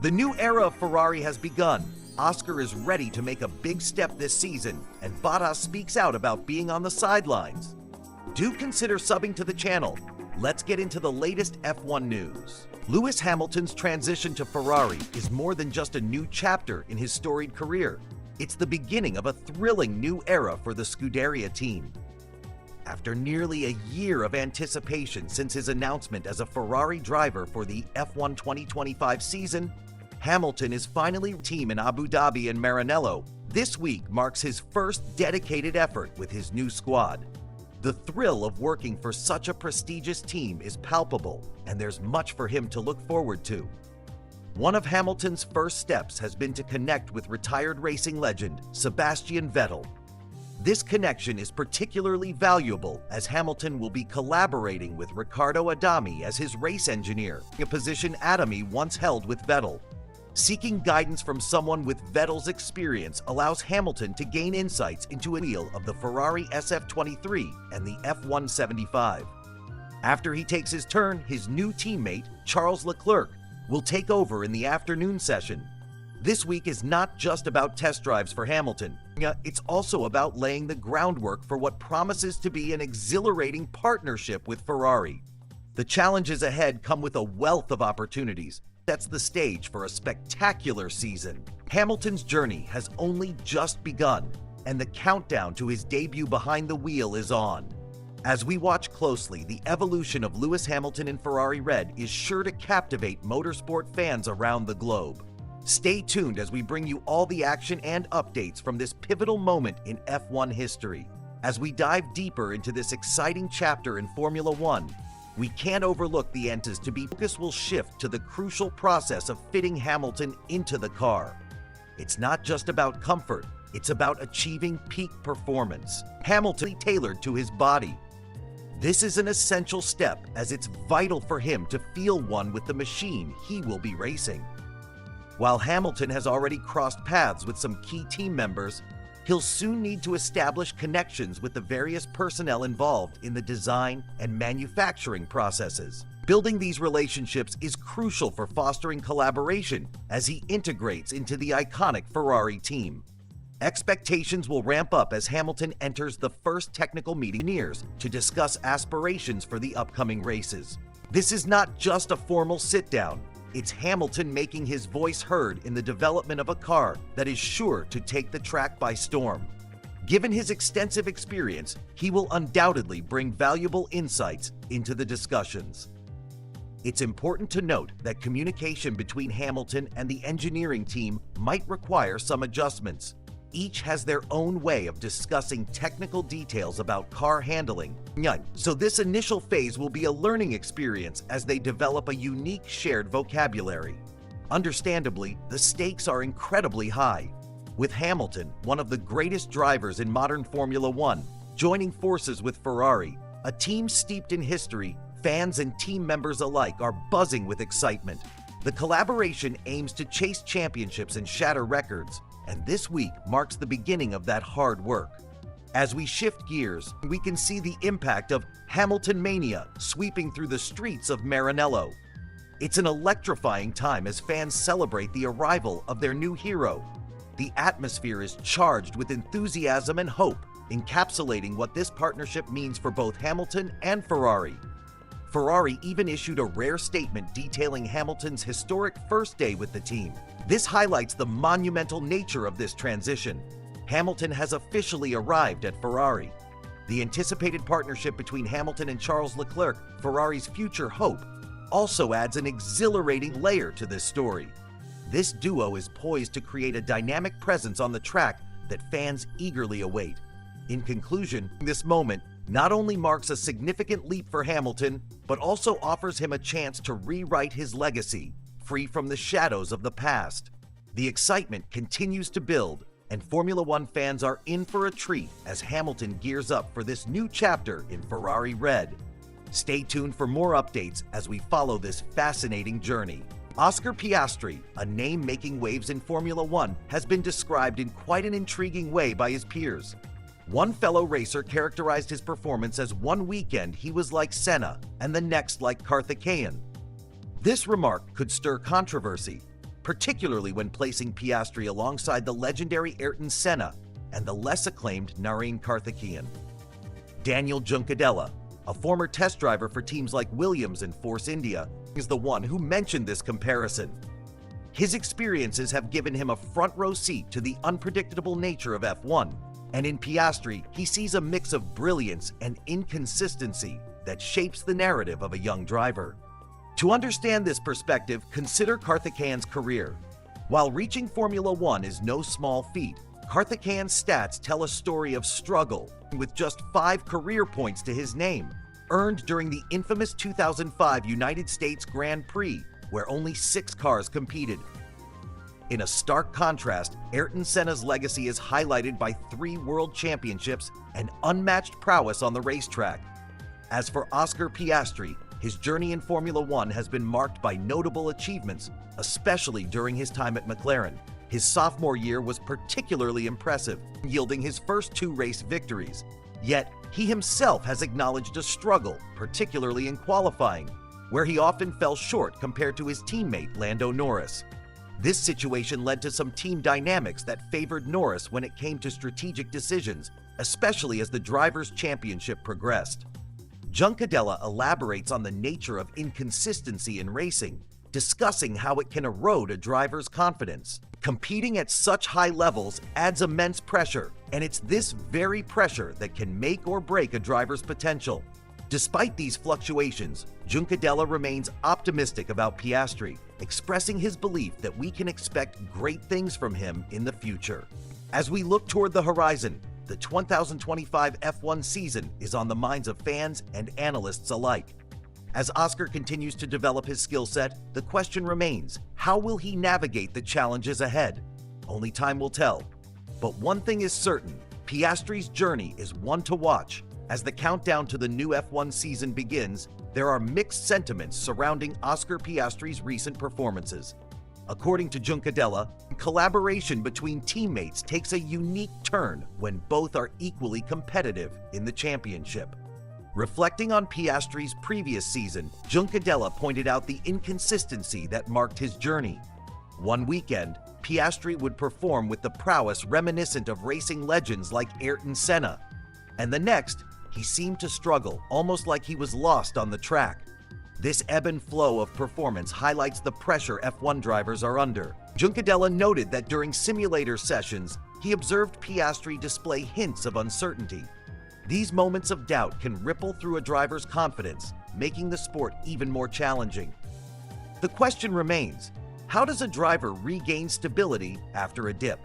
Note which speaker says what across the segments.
Speaker 1: The new era of Ferrari has begun. Oscar is ready to make a big step this season, and Bottas speaks out about being on the sidelines. Do consider subbing to the channel. Let's get into the latest F1 news. Lewis Hamilton's transition to Ferrari is more than just a new chapter in his storied career. It's the beginning of a thrilling new era for the Scuderia team. After nearly a year of anticipation since his announcement as a Ferrari driver for the F1 2025 season, Hamilton is finally team in Abu Dhabi and Maranello. This week marks his first dedicated effort with his new squad. The thrill of working for such a prestigious team is palpable, and there's much for him to look forward to. One of Hamilton's first steps has been to connect with retired racing legend Sebastian Vettel. This connection is particularly valuable as Hamilton will be collaborating with Riccardo Adami as his race engineer, a position Adami once held with Vettel. Seeking guidance from someone with Vettel's experience allows Hamilton to gain insights into a wheel of the Ferrari SF23 and the F175. After he takes his turn, his new teammate, Charles Leclerc, will take over in the afternoon session. This week is not just about test drives for Hamilton. It's also about laying the groundwork for what promises to be an exhilarating partnership with Ferrari. The challenges ahead come with a wealth of opportunities. Sets the stage for a spectacular season. Hamilton's journey has only just begun, and the countdown to his debut behind the wheel is on. As we watch closely, the evolution of Lewis Hamilton in Ferrari Red is sure to captivate motorsport fans around the globe. Stay tuned as we bring you all the action and updates from this pivotal moment in F1 history. As we dive deeper into this exciting chapter in Formula One, we can't overlook the focus will shift to the crucial process of fitting Hamilton into the car. It's not just about comfort, it's about achieving peak performance. Hamilton tailored to his body. This is an essential step as it's vital for him to feel one with the machine he will be racing. While Hamilton has already crossed paths with some key team members, he'll soon need to establish connections with the various personnel involved in the design and manufacturing processes. Building these relationships is crucial for fostering collaboration as he integrates into the iconic Ferrari team. Expectations will ramp up as Hamilton enters the first technical meeting with engineers to discuss aspirations for the upcoming races. This is not just a formal sit-down. It's Hamilton making his voice heard in the development of a car that is sure to take the track by storm. Given his extensive experience, he will undoubtedly bring valuable insights into the discussions. It's important to note that communication between Hamilton and the engineering team might require some adjustments. Each has their own way of discussing technical details about car handling, so this initial phase will be a learning experience as they develop a unique shared vocabulary. Understandably, the stakes are incredibly high, with Hamilton, one of the greatest drivers in modern Formula One, joining forces with Ferrari, a team steeped in history. Fans and team members alike are buzzing with excitement. The collaboration aims to chase championships and shatter records, and this week marks the beginning of that hard work. As we shift gears, we can see the impact of Hamilton Mania sweeping through the streets of Maranello. It's an electrifying time as fans celebrate the arrival of their new hero. The atmosphere is charged with enthusiasm and hope, encapsulating what this partnership means for both Hamilton and Ferrari. Ferrari even issued a rare statement detailing Hamilton's historic first day with the team. This highlights the monumental nature of this transition. Hamilton has officially arrived at Ferrari. The anticipated partnership between Hamilton and Charles Leclerc, Ferrari's future hope, also adds an exhilarating layer to this story. This duo is poised to create a dynamic presence on the track that fans eagerly await. In conclusion, this moment not only marks a significant leap for Hamilton, but also offers him a chance to rewrite his legacy, free from the shadows of the past. The excitement continues to build, and Formula One fans are in for a treat as Hamilton gears up for this new chapter in Ferrari Red. Stay tuned for more updates as we follow this fascinating journey. Oscar Piastri, a name making waves in Formula One, has been described in quite an intriguing way by his peers. One fellow racer characterized his performance as one weekend he was like Senna and the next like Karthikeyan. This remark could stir controversy, particularly when placing Piastri alongside the legendary Ayrton Senna and the less acclaimed Narine Karthikeyan. Daniel Juncadella, a former test driver for teams like Williams and Force India, is the one who mentioned this comparison. His experiences have given him a front-row seat to the unpredictable nature of F1, and in Piastri, he sees a mix of brilliance and inconsistency that shapes the narrative of a young driver. To understand this perspective, consider Karthikeyan's career. While reaching Formula One is no small feat, Karthikeyan's stats tell a story of struggle, with just 5 career points to his name, earned during the infamous 2005 United States Grand Prix, where only 6 cars competed. In a stark contrast, Ayrton Senna's legacy is highlighted by 3 world championships and unmatched prowess on the racetrack. As for Oscar Piastri, his journey in Formula One has been marked by notable achievements, especially during his time at McLaren. His sophomore year was particularly impressive, yielding his first 2 race victories. Yet, he himself has acknowledged a struggle, particularly in qualifying, where he often fell short compared to his teammate Lando Norris. This situation led to some team dynamics that favored Norris when it came to strategic decisions, especially as the Drivers' Championship progressed. Juncadella elaborates on the nature of inconsistency in racing, discussing how it can erode a driver's confidence. Competing at such high levels adds immense pressure, and it's this very pressure that can make or break a driver's potential. Despite these fluctuations, Juncadella remains optimistic about Piastri, expressing his belief that we can expect great things from him in the future. As we look toward the horizon, the 2025 F1 season is on the minds of fans and analysts alike. As Oscar continues to develop his skill set, the question remains, how will he navigate the challenges ahead? Only time will tell. But one thing is certain, Piastri's journey is one to watch. As the countdown to the new F1 season begins, there are mixed sentiments surrounding Oscar Piastri's recent performances. According to Juncadella, collaboration between teammates takes a unique turn when both are equally competitive in the championship. Reflecting on Piastri's previous season, Juncadella pointed out the inconsistency that marked his journey. One weekend, Piastri would perform with the prowess reminiscent of racing legends like Ayrton Senna, and the next, he seemed to struggle, almost like he was lost on the track. This ebb and flow of performance highlights the pressure F1 drivers are under. Juncadella noted that during simulator sessions, he observed Piastri display hints of uncertainty. These moments of doubt can ripple through a driver's confidence, making the sport even more challenging. The question remains, how does a driver regain stability after a dip?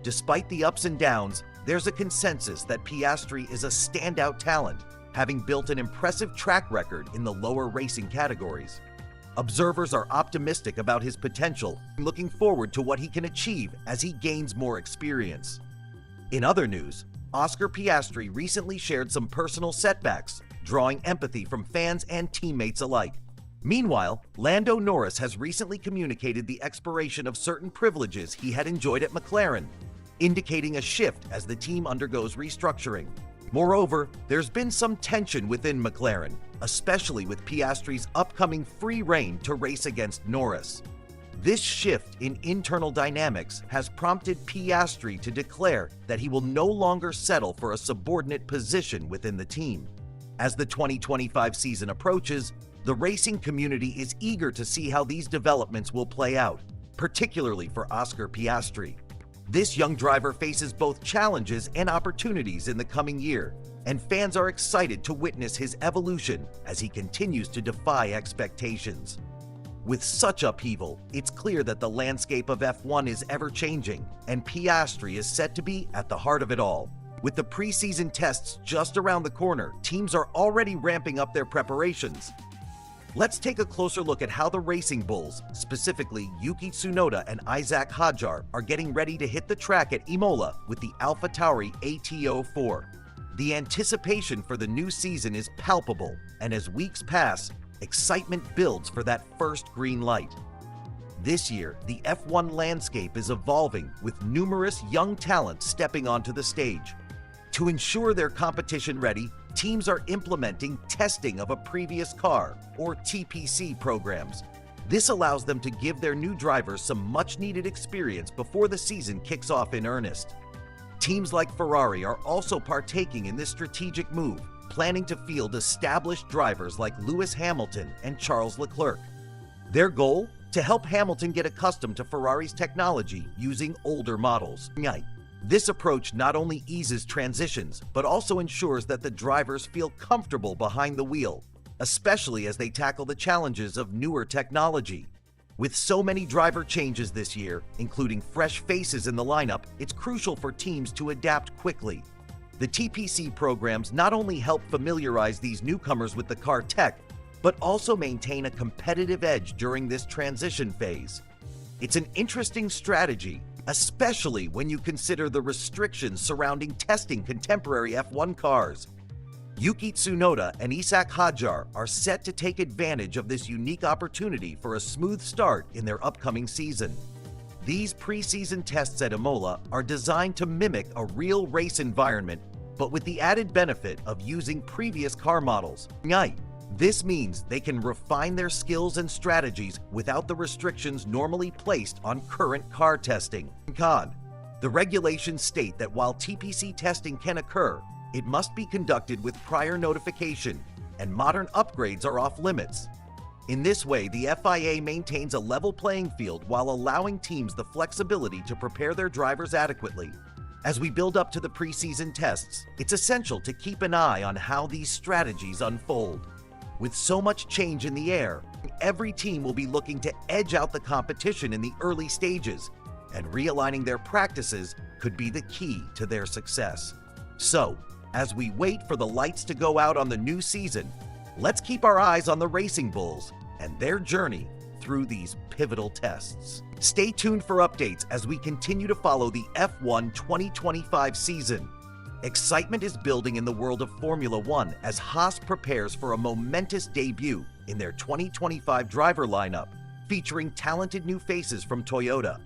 Speaker 1: Despite the ups and downs, there's a consensus that Piastri is a standout talent, having built an impressive track record in the lower racing categories. Observers are optimistic about his potential, looking forward to what he can achieve as he gains more experience. In other news, Oscar Piastri recently shared some personal setbacks, drawing empathy from fans and teammates alike. Meanwhile, Lando Norris has recently communicated the expiration of certain privileges he had enjoyed at McLaren, indicating a shift as the team undergoes restructuring. Moreover, there's been some tension within McLaren, especially with Piastri's upcoming free rein to race against Norris. This shift in internal dynamics has prompted Piastri to declare that he will no longer settle for a subordinate position within the team. As the 2025 season approaches, the racing community is eager to see how these developments will play out, particularly for Oscar Piastri. This young driver faces both challenges and opportunities in the coming year, and fans are excited to witness his evolution as he continues to defy expectations. With such upheaval, it's clear that the landscape of F1 is ever-changing, and Piastri is set to be at the heart of it all. With the preseason tests just around the corner, teams are already ramping up their preparations. Let's take a closer look at how the Racing Bulls, specifically Yuki Tsunoda and Isaac Hadjar, are getting ready to hit the track at Imola with the AlphaTauri AT04. The anticipation for the new season is palpable, and as weeks pass, excitement builds for that first green light. This year, the F1 landscape is evolving with numerous young talents stepping onto the stage. To ensure they're competition ready, teams are implementing testing of a previous car, or TPC programs. This allows them to give their new drivers some much-needed experience before the season kicks off in earnest. Teams like Ferrari are also partaking in this strategic move, planning to field established drivers like Lewis Hamilton and Charles Leclerc. Their goal? To help Hamilton get accustomed to Ferrari's technology using older models. This approach not only eases transitions, but also ensures that the drivers feel comfortable behind the wheel, especially as they tackle the challenges of newer technology. With so many driver changes this year, including fresh faces in the lineup, it's crucial for teams to adapt quickly. The TPC programs not only help familiarize these newcomers with the car tech, but also maintain a competitive edge during this transition phase. It's an interesting strategy, especially when you consider the restrictions surrounding testing contemporary F1 cars. Yuki Tsunoda and Isack Hadjar are set to take advantage of this unique opportunity for a smooth start in their upcoming season. These pre-season tests at Imola are designed to mimic a real race environment, but with the added benefit of using previous car models. This means they can refine their skills and strategies without the restrictions normally placed on current car testing. The regulations state that while TPC testing can occur, it must be conducted with prior notification, and modern upgrades are off limits. In this way, the FIA maintains a level playing field while allowing teams the flexibility to prepare their drivers adequately. As we build up to the preseason tests, it's essential to keep an eye on how these strategies unfold. With so much change in the air, every team will be looking to edge out the competition in the early stages, and realigning their practices could be the key to their success. So, as we wait for the lights to go out on the new season, let's keep our eyes on the Racing Bulls and their journey through these pivotal tests. Stay tuned for updates as we continue to follow the F1 2025 season. Excitement is building in the world of Formula One as Haas prepares for a momentous debut in their 2025 driver lineup, featuring talented new faces from Toyota.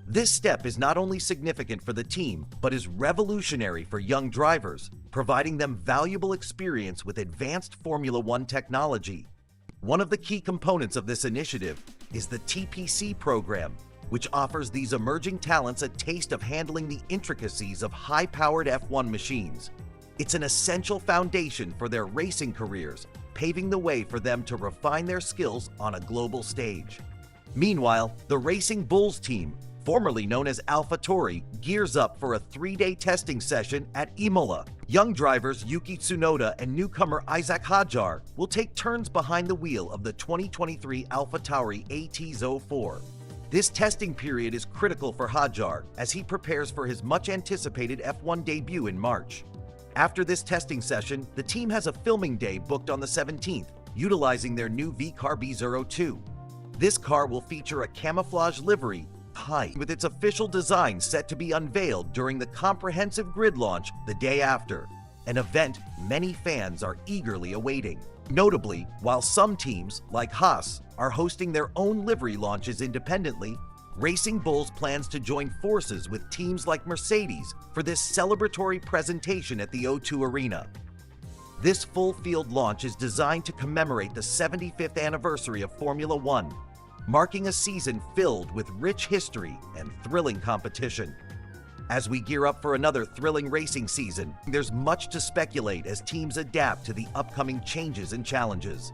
Speaker 1: This step is not only significant for the team, but is revolutionary for young drivers, providing them valuable experience with advanced Formula One technology. One of the key components of this initiative is the TPC program, which offers these emerging talents a taste of handling the intricacies of high-powered F1 machines. It's an essential foundation for their racing careers, paving the way for them to refine their skills on a global stage. Meanwhile, the Racing Bulls team, formerly known as AlphaTauri, gears up for a 3-day testing session at Imola. Young drivers Yuki Tsunoda and newcomer Isack Hadjar will take turns behind the wheel of the 2023 AlphaTauri AT04. This testing period is critical for Hadjar as he prepares for his much-anticipated F1 debut in March. After this testing session, the team has a filming day booked on the 17th, utilizing their new V-Car B02. This car will feature a camouflage livery, with its official design set to be unveiled during the comprehensive grid launch the day after, an event many fans are eagerly awaiting. Notably, while some teams, like Haas, are hosting their own livery launches independently, Racing Bulls plans to join forces with teams like Mercedes for this celebratory presentation at the O2 Arena. This full-field launch is designed to commemorate the 75th anniversary of Formula One, marking a season filled with rich history and thrilling competition. As we gear up for another thrilling racing season, there's much to speculate as teams adapt to the upcoming changes and challenges.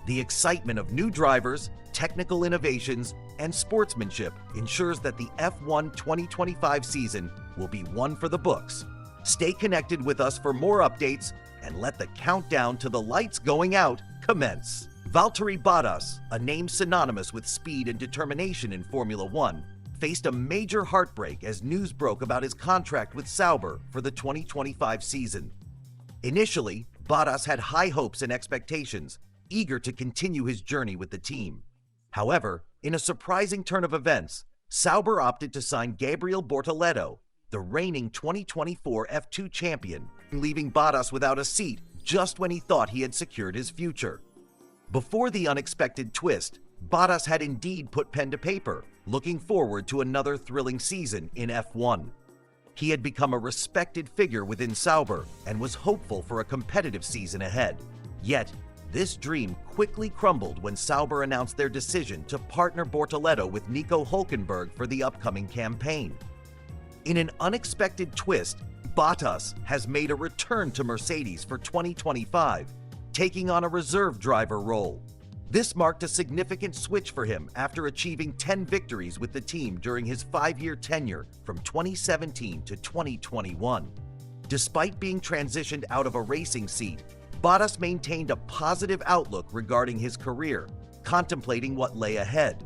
Speaker 1: The excitement of new drivers, technical innovations, and sportsmanship ensures that the F1 2025 season will be one for the books. Stay connected with us for more updates and let the countdown to the lights going out commence. Valtteri Bottas, a name synonymous with speed and determination in Formula One, faced a major heartbreak as news broke about his contract with Sauber for the 2025 season. Initially, Bottas had high hopes and expectations, eager to continue his journey with the team. However, in a surprising turn of events, Sauber opted to sign Gabriel Bortoleto, the reigning 2024 F2 champion, leaving Bottas without a seat just when he thought he had secured his future. Before the unexpected twist, Bottas had indeed put pen to paper, looking forward to another thrilling season in F1. He had become a respected figure within Sauber and was hopeful for a competitive season ahead. Yet, This dream quickly crumbled when Sauber announced their decision to partner Bortoleto with Nico Hülkenberg for the upcoming campaign. In an unexpected twist, Bottas has made a return to Mercedes for 2025, taking on a reserve driver role. This marked a significant switch for him after achieving 10 victories with the team during his 5-year tenure from 2017 to 2021. Despite being transitioned out of a racing seat, Bottas maintained a positive outlook regarding his career, contemplating what lay ahead.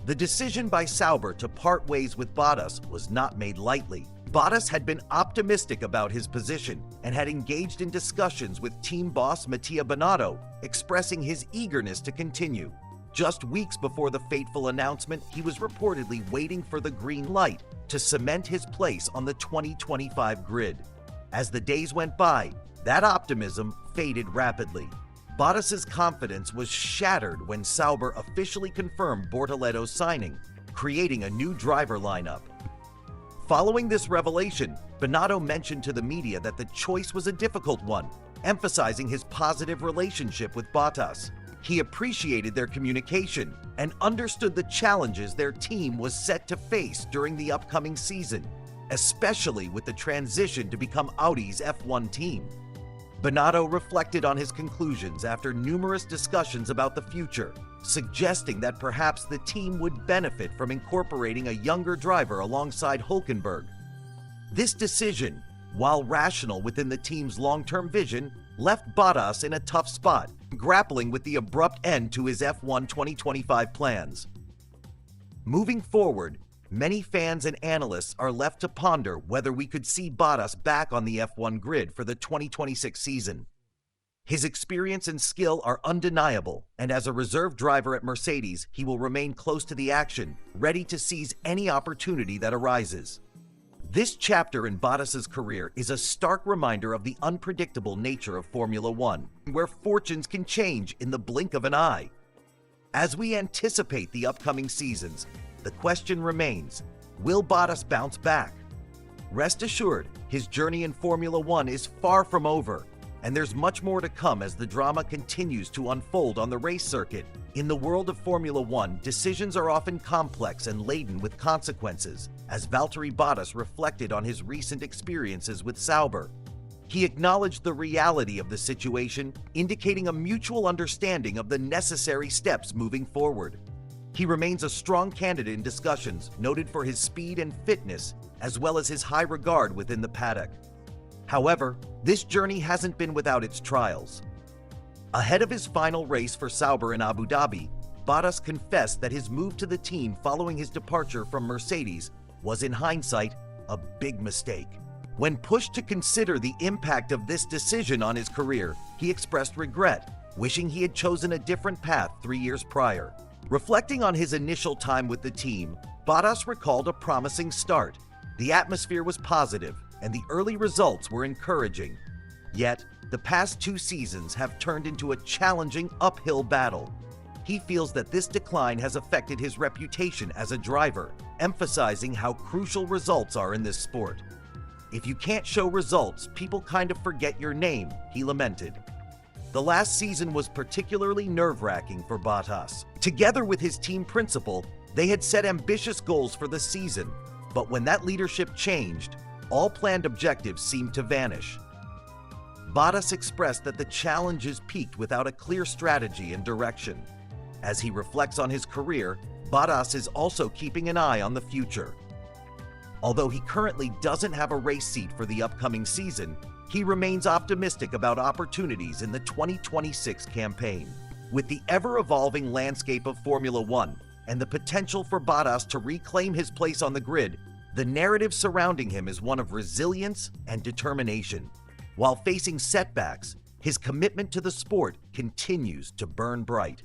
Speaker 1: The decision by Sauber to part ways with Bottas was not made lightly. Bottas had been optimistic about his position and had engaged in discussions with team boss Mattia Binotto, expressing his eagerness to continue. Just weeks before the fateful announcement, he was reportedly waiting for the green light to cement his place on the 2025 grid. As the days went by, that optimism faded rapidly. Bottas's confidence was shattered when Sauber officially confirmed Bortoleto's signing, creating a new driver lineup. Following this revelation, Binotto mentioned to the media that the choice was a difficult one, emphasizing his positive relationship with Bottas. He appreciated their communication and understood the challenges their team was set to face during the upcoming season, especially with the transition to become Audi's F1 team. Binotto reflected on his conclusions after numerous discussions about the future, suggesting that perhaps the team would benefit from incorporating a younger driver alongside Hülkenberg. This decision, while rational within the team's long-term vision, left Bottas in a tough spot, grappling with the abrupt end to his F1 2025 plans. Moving forward, many fans and analysts are left to ponder whether we could see Bottas back on the F1 grid for the 2026 season. His experience and skill are undeniable, and as a reserve driver at Mercedes, he will remain close to the action, ready to seize any opportunity that arises. This chapter in Bottas's career is a stark reminder of the unpredictable nature of Formula One, where fortunes can change in the blink of an eye. As we anticipate the upcoming seasons, the question remains, will Bottas bounce back? Rest assured, his journey in Formula One is far from over, and there's much more to come as the drama continues to unfold on the race circuit. In the world of Formula One, decisions are often complex and laden with consequences, as Valtteri Bottas reflected on his recent experiences with Sauber. He acknowledged the reality of the situation, indicating a mutual understanding of the necessary steps moving forward. He remains a strong candidate in discussions, noted for his speed and fitness, as well as his high regard within the paddock. However, this journey hasn't been without its trials. Ahead of his final race for Sauber in Abu Dhabi, Bottas confessed that his move to the team following his departure from Mercedes was, in hindsight, a big mistake. When pushed to consider the impact of this decision on his career, he expressed regret, wishing he had chosen a different path 3 years prior. Reflecting on his initial time with the team, Bottas recalled a promising start. The atmosphere was positive, and the early results were encouraging. Yet, the past 2 seasons have turned into a challenging uphill battle. He feels that this decline has affected his reputation as a driver, emphasizing how crucial results are in this sport. "If you can't show results, people kind of forget your name," he lamented. The last season was particularly nerve-wracking for Bottas. Together with his team principal, they had set ambitious goals for the season, but when that leadership changed, all planned objectives seemed to vanish. Bottas expressed that the challenges peaked without a clear strategy and direction. As he reflects on his career, Bottas is also keeping an eye on the future. Although he currently doesn't have a race seat for the upcoming season, he remains optimistic about opportunities in the 2026 campaign. With the ever-evolving landscape of Formula One and the potential for Bottas to reclaim his place on the grid, the narrative surrounding him is one of resilience and determination. While facing setbacks, his commitment to the sport continues to burn bright.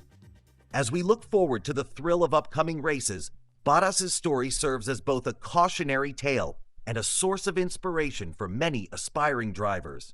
Speaker 1: As we look forward to the thrill of upcoming races, Bottas's story serves as both a cautionary tale and a source of inspiration for many aspiring drivers.